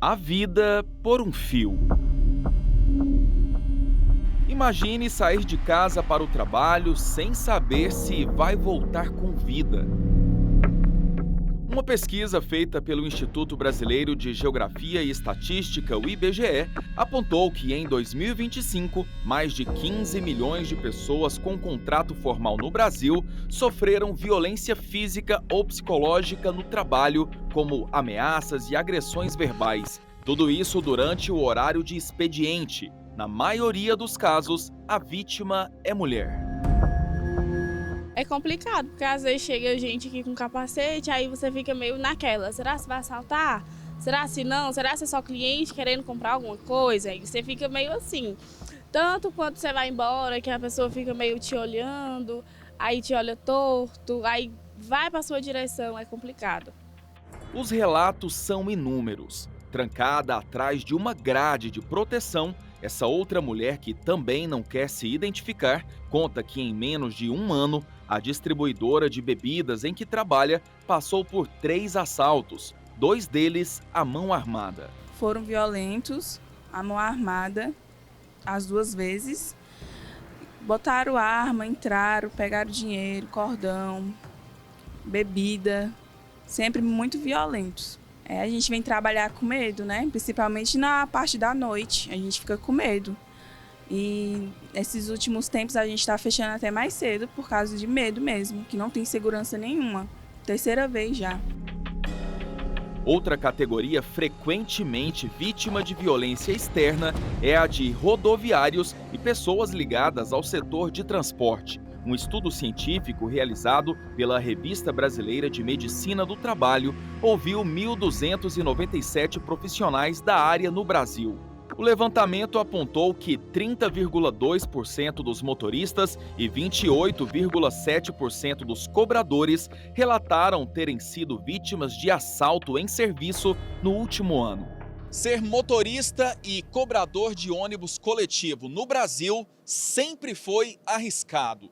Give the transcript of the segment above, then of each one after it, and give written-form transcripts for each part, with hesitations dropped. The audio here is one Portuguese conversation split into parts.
A vida por um fio. Imagine sair de casa para o trabalho sem saber se vai voltar com vida. Uma pesquisa feita pelo Instituto Brasileiro de Geografia e Estatística, o IBGE, apontou que em 2025, mais de 15 milhões de pessoas com contrato formal no Brasil sofreram violência física ou psicológica no trabalho, como ameaças e agressões verbais. Tudo isso durante o horário de expediente. Na maioria dos casos, a vítima é mulher. É complicado, porque às vezes chega gente aqui com capacete, aí você fica meio naquela, será que vai assaltar? Será se não? Será se é só cliente querendo comprar alguma coisa? Aí você fica meio assim. Tanto quando você vai embora, que a pessoa fica meio te olhando, aí te olha torto, aí vai para sua direção, é complicado. Os relatos são inúmeros. Trancada atrás de uma grade de proteção, essa outra mulher, que também não quer se identificar, conta que em menos de um ano, a distribuidora de bebidas em que trabalha passou por 3 assaltos, 2 deles à mão armada. Foram violentos, à mão armada, as 2 vezes. Botaram arma, entraram, pegaram dinheiro, cordão, bebida, sempre muito violentos. A gente vem trabalhar com medo, né? Principalmente na parte da noite, a gente fica com medo. E nesses últimos tempos a gente está fechando até mais cedo por causa de medo mesmo, que não tem segurança nenhuma. 3ª vez já. Outra categoria frequentemente vítima de violência externa é a de rodoviários e pessoas ligadas ao setor de transporte. Um estudo científico realizado pela Revista Brasileira de Medicina do Trabalho ouviu 1.297 profissionais da área no Brasil. O levantamento apontou que 30,2% dos motoristas e 28,7% dos cobradores relataram terem sido vítimas de assalto em serviço no último ano. Ser motorista e cobrador de ônibus coletivo no Brasil sempre foi arriscado.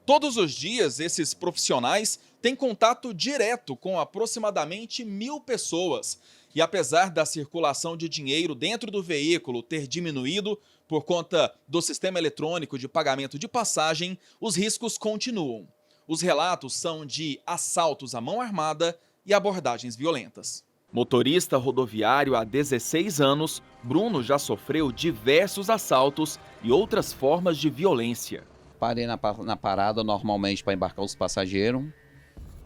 Todos os dias, esses profissionais têm contato direto com aproximadamente 1.000 pessoas. E apesar da circulação de dinheiro dentro do veículo ter diminuído por conta do sistema eletrônico de pagamento de passagem, os riscos continuam. Os relatos são de assaltos à mão armada e abordagens violentas. Motorista rodoviário há 16 anos, Bruno já sofreu diversos assaltos e outras formas de violência. Parei na parada normalmente para embarcar os passageiros.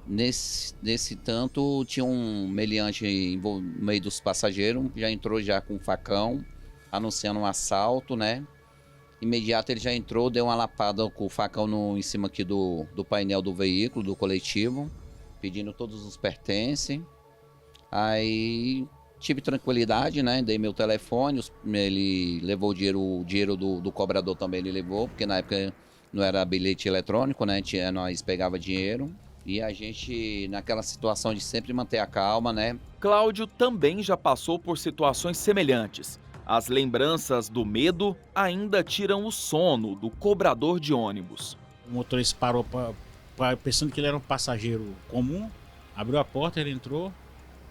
Nesse tanto, tinha um meliante no meio dos passageiros, já entrou já com um facão, anunciando um assalto, né? Imediato ele já entrou, deu uma lapada com o facão em cima aqui do painel do veículo, do coletivo, pedindo todos os pertences. Aí tive tranquilidade, né? Dei meu telefone, ele levou o dinheiro do cobrador também ele levou, porque na época não era bilhete eletrônico, né? Nós pegava dinheiro. E a gente, naquela situação de sempre manter a calma, né? Cláudio também já passou por situações semelhantes. As lembranças do medo ainda tiram o sono do cobrador de ônibus. O motorista parou pensando que ele era um passageiro comum, abriu a porta, ele entrou.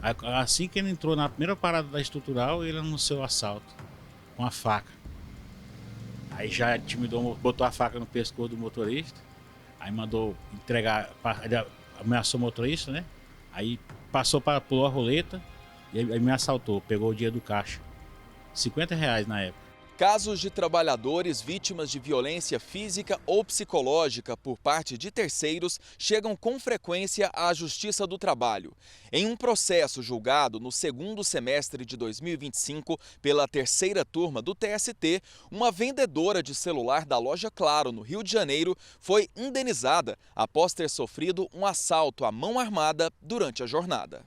Assim que ele entrou na primeira parada da estrutural, ele anunciou o assalto com a faca. Aí já intimidou, botou a faca no pescoço do motorista. Aí mandou entregar, ele ameaçou o motorista, né? Aí pulou a roleta e aí me assaltou, pegou o dinheiro do caixa. R$ 50 na época. Casos de trabalhadores vítimas de violência física ou psicológica por parte de terceiros chegam com frequência à Justiça do Trabalho. Em um processo julgado no segundo semestre de 2025 pela 3ª turma do TST, uma vendedora de celular da loja Claro, no Rio de Janeiro, foi indenizada após ter sofrido um assalto à mão armada durante a jornada.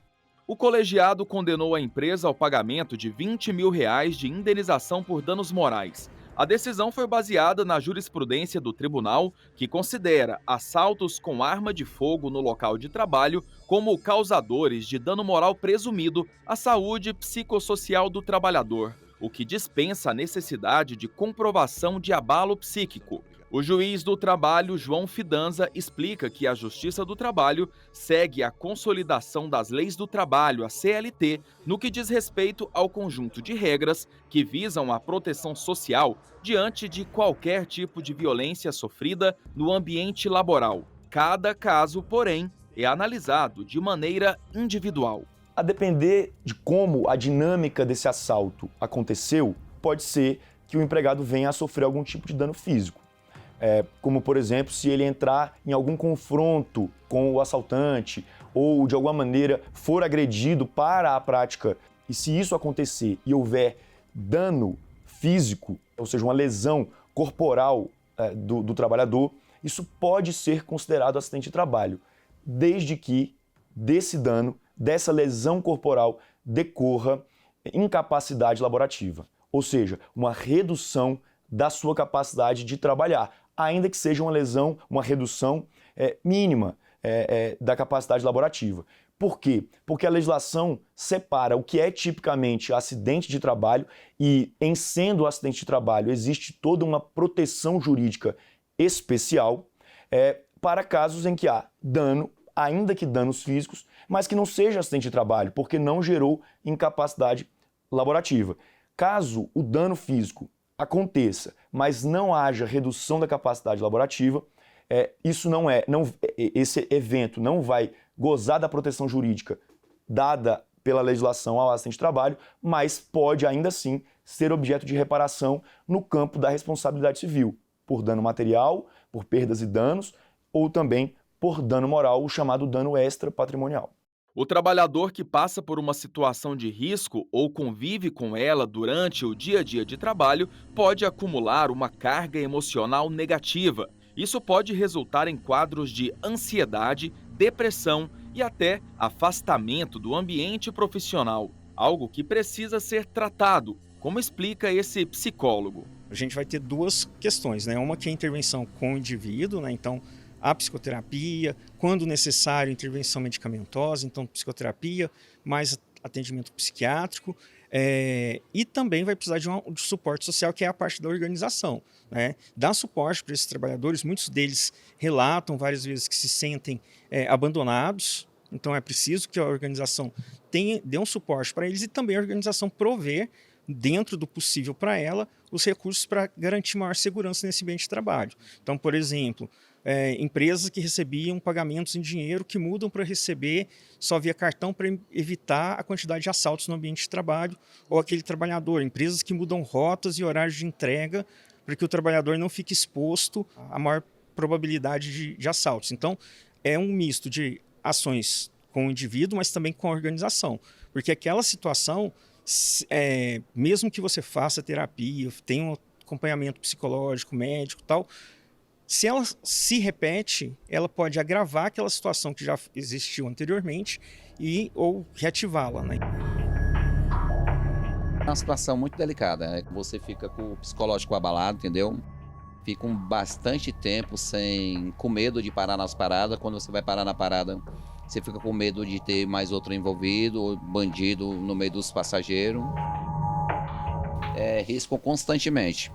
O colegiado condenou a empresa ao pagamento de R$ 20 mil de indenização por danos morais. A decisão foi baseada na jurisprudência do tribunal, que considera assaltos com arma de fogo no local de trabalho como causadores de dano moral presumido à saúde psicossocial do trabalhador, o que dispensa a necessidade de comprovação de abalo psíquico. O juiz do trabalho, João Fidanza, explica que a Justiça do Trabalho segue a consolidação das leis do trabalho, a CLT, no que diz respeito ao conjunto de regras que visam a proteção social diante de qualquer tipo de violência sofrida no ambiente laboral. Cada caso, porém, é analisado de maneira individual. A depender de como a dinâmica desse assalto aconteceu, pode ser que o empregado venha a sofrer algum tipo de dano físico. Como, por exemplo, se ele entrar em algum confronto com o assaltante ou, de alguma maneira, for agredido para a prática. E se isso acontecer e houver dano físico, ou seja, uma lesão corporal do trabalhador, isso pode ser considerado acidente de trabalho, desde que desse dano, dessa lesão corporal, decorra incapacidade laborativa, ou seja, uma redução da sua capacidade de trabalhar, ainda que seja uma lesão, uma redução mínima da capacidade laborativa. Por quê? Porque a legislação separa o que é tipicamente acidente de trabalho e, em sendo acidente de trabalho, existe toda uma proteção jurídica especial para casos em que há dano, ainda que danos físicos, mas que não seja acidente de trabalho, porque não gerou incapacidade laborativa. Caso o dano físico aconteça, mas não haja redução da capacidade laborativa, esse evento não vai gozar da proteção jurídica dada pela legislação ao acidente de trabalho, mas pode ainda assim ser objeto de reparação no campo da responsabilidade civil, por dano material, por perdas e danos, ou também por dano moral, o chamado dano extra-patrimonial. O trabalhador que passa por uma situação de risco ou convive com ela durante o dia a dia de trabalho pode acumular uma carga emocional negativa. Isso pode resultar em quadros de ansiedade, depressão e até afastamento do ambiente profissional, algo que precisa ser tratado, como explica esse psicólogo. A gente vai ter duas questões, né? Uma que é a intervenção com o indivíduo, né? Então, a psicoterapia, quando necessário, intervenção medicamentosa, então psicoterapia, mais atendimento psiquiátrico, e também vai precisar de suporte social, que é a parte da organização, né? Dar suporte para esses trabalhadores, muitos deles relatam várias vezes que se sentem abandonados, então é preciso que a organização dê um suporte para eles e também a organização prover, dentro do possível para ela, os recursos para garantir maior segurança nesse ambiente de trabalho. Então, por exemplo, empresas que recebiam pagamentos em dinheiro que mudam para receber só via cartão para evitar a quantidade de assaltos no ambiente de trabalho, ou aquele trabalhador, empresas que mudam rotas e horários de entrega para que o trabalhador não fique exposto à maior probabilidade de assaltos. Então, é um misto de ações com o indivíduo, mas também com a organização, porque aquela situação, mesmo que você faça terapia, tenha um acompanhamento psicológico, médico e tal, se ela se repete, ela pode agravar aquela situação que já existiu anteriormente ou reativá-la, né? É uma situação muito delicada. Você fica com o psicológico abalado, entendeu? Fica bastante tempo com medo de parar nas paradas. Quando você vai parar na parada, você fica com medo de ter mais outro envolvido, bandido no meio dos passageiros. Risco constantemente.